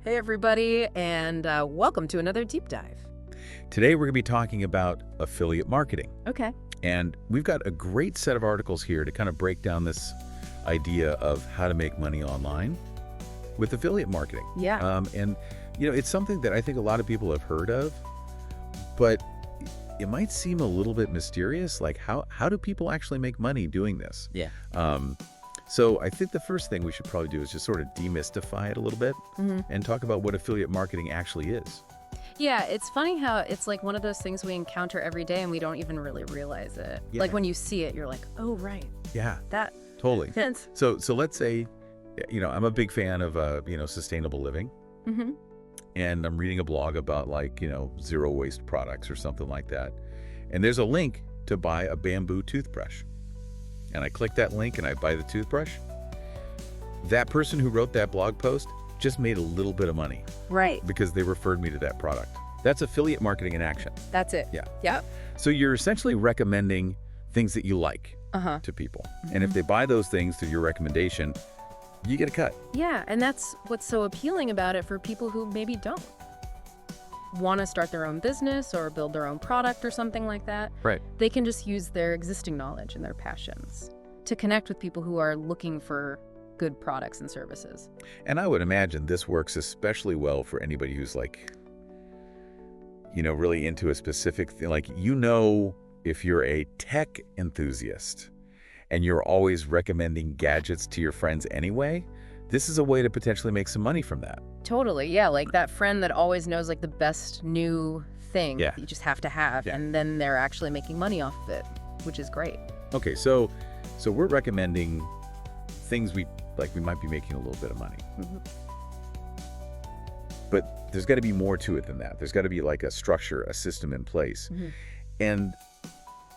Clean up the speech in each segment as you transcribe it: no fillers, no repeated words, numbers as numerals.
Hey, everybody, and welcome to another deep dive. Today, we're going to be talking about affiliate marketing. Okay. And we've got a great set of articles here to kind of break down this idea of how to make money online with affiliate marketing. Yeah. It's something that I think a lot of people have heard of, but it might seem a little bit mysterious. Like, how do people actually make money doing this? Yeah. So I think the first thing we should probably do is just sort of demystify it a little bit and talk about what affiliate marketing actually is. Yeah, it's funny how it's like one of those things we encounter every day and we don't even really realize it. Yeah. Like when you see it, you're like, oh, right. Yeah, That totally. fits. So let's say, I'm a big fan of, sustainable living. Mm-hmm. And I'm reading a blog about zero waste products or something like that. And there's a link to buy a bamboo toothbrush. And I click that link and I buy the toothbrush. That person who wrote that blog post just made a little bit of money Right. because they referred me to that product. That's affiliate marketing in action. That's it. Yeah. Yep. So you're essentially recommending things that you like Uh-huh. to people. And if they buy those things through your recommendation, you get a cut. Yeah, and that's what's so appealing about it for people who maybe don't want to start their own business or build their own product or something like that. Right. They can just use their existing knowledge and their passions to connect with people who are looking for good products and services. And I would imagine this works especially well for anybody who's really into a specific thing. If you're a tech enthusiast and you're always recommending gadgets to your friends anyway, this is a way to potentially make some money from that. Totally, yeah, like that friend that always knows like the best new thing Yeah. that you just have to have, Yeah. and then they're actually making money off of it, which is great. Okay, so we're recommending things we might be making a little bit of money. Mhm. But there's got to be more to it than that. There's got to be like a structure, a system in place. Mhm. And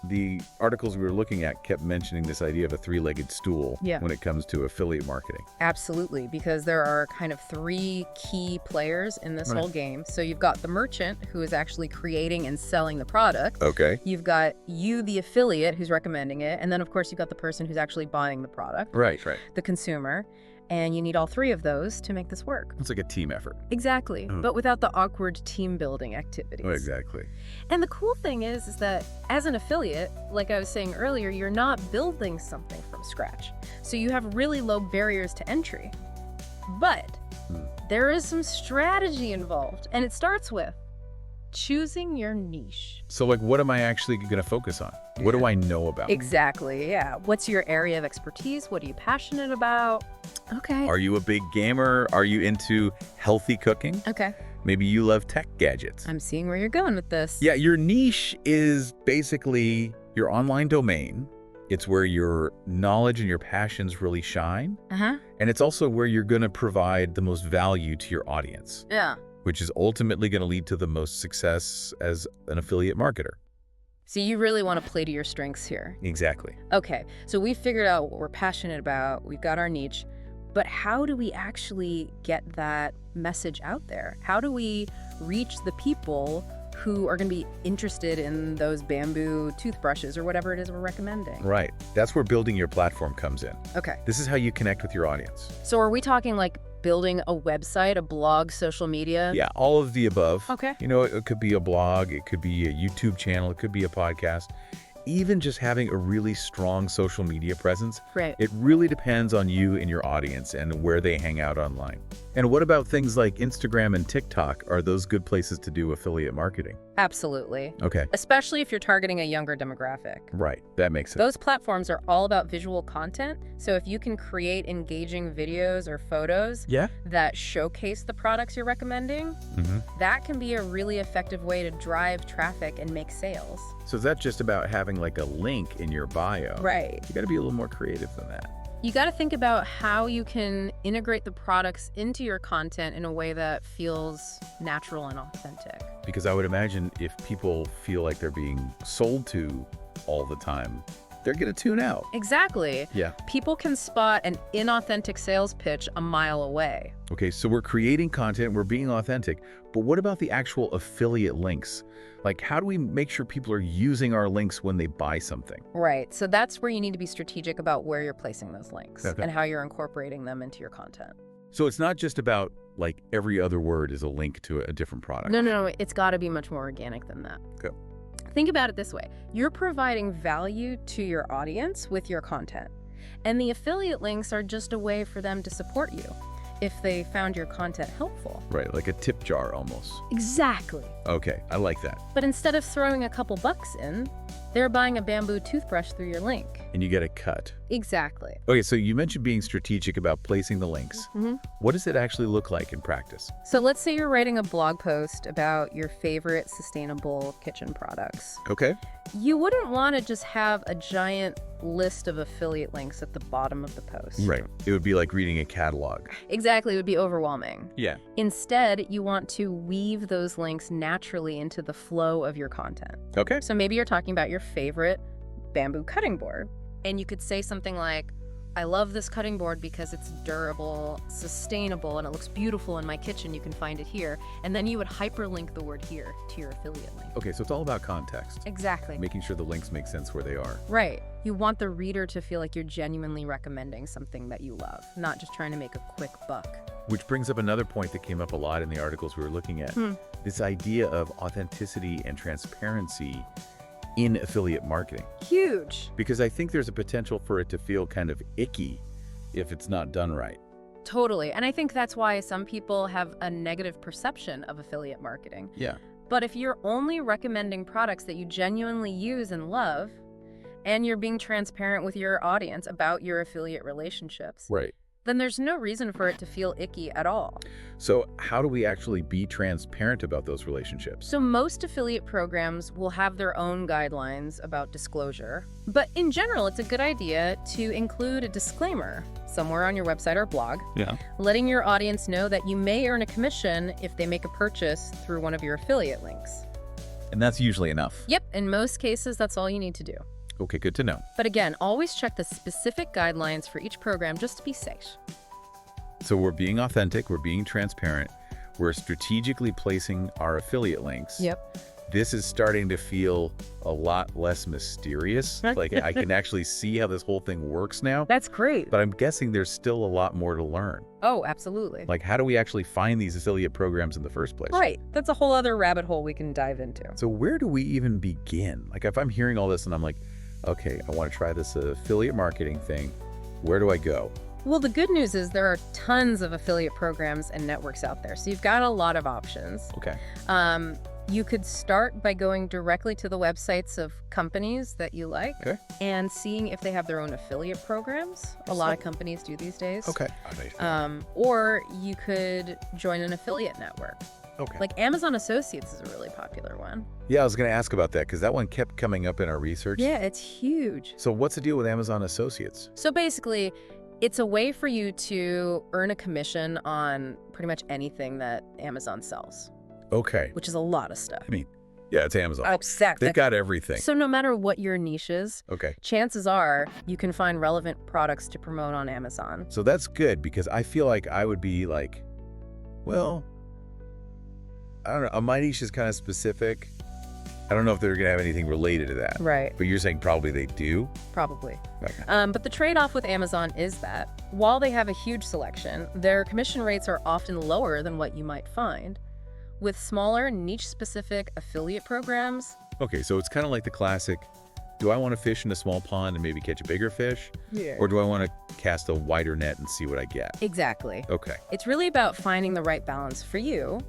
the articles we were looking at kept mentioning this idea of a three-legged stool Yeah. when it comes to affiliate marketing. Absolutely, because there are kind of three key players in this Right. whole game. So you've got the merchant who is actually creating and selling the product. Okay. You've got you, the affiliate, who's recommending it. And then, of course, you've got the person who's actually buying the product, Right. the consumer. And you need all three of those to make this work. It's like a team effort. Exactly, but without the awkward team building activities. Oh, exactly. And the cool thing is that as an affiliate, like I was saying earlier, you're not building something from scratch. So you have really low barriers to entry. But there is some strategy involved, and it starts with choosing your niche. So what am I actually going to focus on? What do I know about? Exactly, yeah. What's your area of expertise? What are you passionate about? Okay. Are you a big gamer? Are you into healthy cooking? Okay. Maybe you love tech gadgets. I'm seeing where you're going with this. Yeah, your niche is basically your online domain. It's where your knowledge and your passions really shine. Uh-huh. And it's also where you're going to provide the most value to your audience, Yeah. which is ultimately going to lead to the most success as an affiliate marketer. So you really want to play to your strengths here. Exactly. Okay, so we figured out what we're passionate about. We've got our niche. But how do we actually get that message out there? How do we reach the people who are going to be interested in those bamboo toothbrushes or whatever it is we're recommending? Right. That's where building your platform comes in. Okay, This is how you connect with your audience. so are we talking like building a website, a blog, social media? Yeah, all of the above. Okay. It could be a blog, it could be a YouTube channel, it could be a podcast. Even just having a really strong social media presence, Right. it really depends on you and your audience and where they hang out online. And what about things like Instagram and TikTok? Are those good places to do affiliate marketing? Absolutely. Okay, Especially if you're targeting a younger demographic. right. That makes sense. Those platforms are all about visual content. So if you can create engaging videos or photos Yeah. that showcase the products you're recommending, that can be a really effective way to drive traffic and make sales. So is that just about having like a link in your bio? Right. You got to be a little more creative than that. You got to think about how you can integrate the products into your content in a way that feels natural and authentic. Because I would imagine if people feel like they're being sold to all the time, they're going to tune out. Exactly. Yeah. People can spot an inauthentic sales pitch a mile away. Okay, so we're creating content, we're being authentic, but what about the actual affiliate links? Like, how do we make sure people are using our links when they buy something? Right. So that's where you need to be strategic about where you're placing those links Okay. and how you're incorporating them into your content. So it's not just about like every other word is a link to a different product. No. It's got to be much more organic than that. Okay. Think about it this way. You're providing value to your audience with your content. And the affiliate links are just a way for them to support you if they found your content helpful. Right, like a tip jar almost. Exactly. Okay, I like that. But instead of throwing a couple bucks in, they're buying a bamboo toothbrush through your link. And you get a cut. Exactly. Okay, so you mentioned being strategic about placing the links. What does it actually look like in practice? So let's say you're writing a blog post about your favorite sustainable kitchen products. Okay. You wouldn't want to just have a giant list of affiliate links at the bottom of the post. Right. It would be like reading a catalog. Exactly. It would be overwhelming. Yeah. Instead, you want to weave those links naturally into the flow of your content. Okay. So maybe you're talking about your favorite bamboo cutting board, and you could say something like, I love this cutting board because it's durable, sustainable, and it looks beautiful in my kitchen. You can find it here. And then you would hyperlink the word here to your affiliate link. Okay, so it's all about context. Exactly. Making sure the links make sense where they are. Right. You want the reader to feel like you're genuinely recommending something that you love, not just trying to make a quick buck. Which brings up another point that came up a lot in the articles we were looking at. This idea of authenticity and transparency in affiliate marketing. Huge. Because I think there's a potential for it to feel kind of icky if it's not done right. Totally. And I think that's why some people have a negative perception of affiliate marketing. Yeah. But if you're only recommending products that you genuinely use and love, and you're being transparent with your audience about your affiliate relationships, Right. then there's no reason for it to feel icky at all. So how do we actually be transparent about those relationships? So most affiliate programs will have their own guidelines about disclosure, but in general, it's a good idea to include a disclaimer somewhere on your website or blog, letting your audience know that you may earn a commission if they make a purchase through one of your affiliate links. And that's usually enough. Yep, in most cases, that's all you need to do. Okay, good to know. But again, always check the specific guidelines for each program just to be safe. So we're being authentic, we're being transparent, we're strategically placing our affiliate links. Yep. This is starting to feel a lot less mysterious. Like I can actually see how this whole thing works now. That's great. But I'm guessing there's still a lot more to learn. Oh, absolutely. Like, how do we actually find these affiliate programs in the first place? Right. That's a whole other rabbit hole we can dive into. So where do we even begin? Like, if I'm hearing all this and I'm like, okay, I want to try this affiliate marketing thing, where do I go? Well, the good news is there are tons of affiliate programs and networks out there. So you've got a lot of options. Okay. You could start by going directly to the websites of companies that you like and seeing if they have their own affiliate programs. A lot of companies do these days. Okay. Or you could join an affiliate network. Okay. Like Amazon Associates is a really popular one. Yeah, I was going to ask about that because that one kept coming up in our research. Yeah, it's huge. So what's the deal with Amazon Associates? So basically, it's a way for you to earn a commission on pretty much anything that Amazon sells. Okay. Which is a lot of stuff. I mean, yeah, it's Amazon. Exactly. They've got everything. So no matter what your niche is, Okay. chances are you can find relevant products to promote on Amazon. So that's good because I feel like I would be like, well, I don't know. My niche is kind of specific. I don't know if they're going to have anything related to that. Right. But you're saying probably they do? Probably. Okay. But the trade-off with Amazon is that while they have a huge selection, their commission rates are often lower than what you might find. With smaller, niche-specific affiliate programs. Okay, so it's kind of like the classic, do I want to fish in a small pond and maybe catch a bigger fish? Yeah. Or do I want to cast a wider net and see what I get? Exactly. Okay. It's really about finding the right balance for you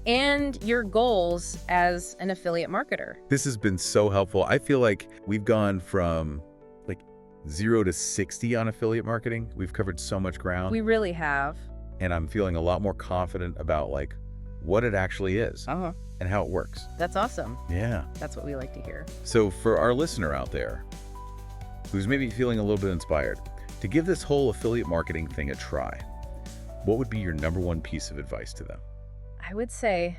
and your goals as an affiliate marketer. This has been so helpful. I feel like we've gone from like 0 to 60 on affiliate marketing. We've covered so much ground. We really have. And I'm feeling a lot more confident about like what it actually is and how it works. That's awesome. Yeah. That's what we like to hear. So for our listener out there who's maybe feeling a little bit inspired to give this whole affiliate marketing thing a try, what would be your number one piece of advice to them? I would say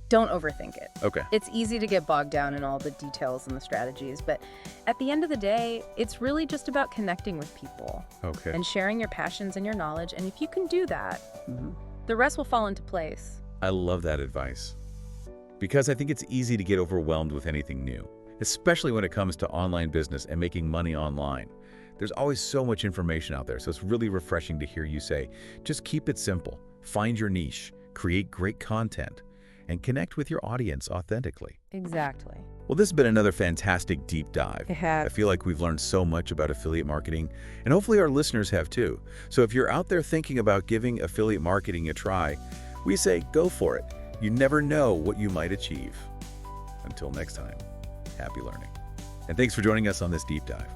don't overthink it. Okay. It's easy to get bogged down in all the details and the strategies, but at the end of the day, it's really just about connecting with people Okay. and sharing your passions and your knowledge. And if you can do that, the rest will fall into place. I love that advice because I think it's easy to get overwhelmed with anything new, especially when it comes to online business and making money online. There's always so much information out there, so it's really refreshing to hear you say, just keep it simple, find your niche, create great content, and connect with your audience authentically. Exactly. Well, this has been another fantastic deep dive. It has. I feel like we've learned so much about affiliate marketing, and hopefully our listeners have too. So if you're out there thinking about giving affiliate marketing a try, we say go for it. You never know what you might achieve. Until next time, happy learning. And thanks for joining us on this deep dive.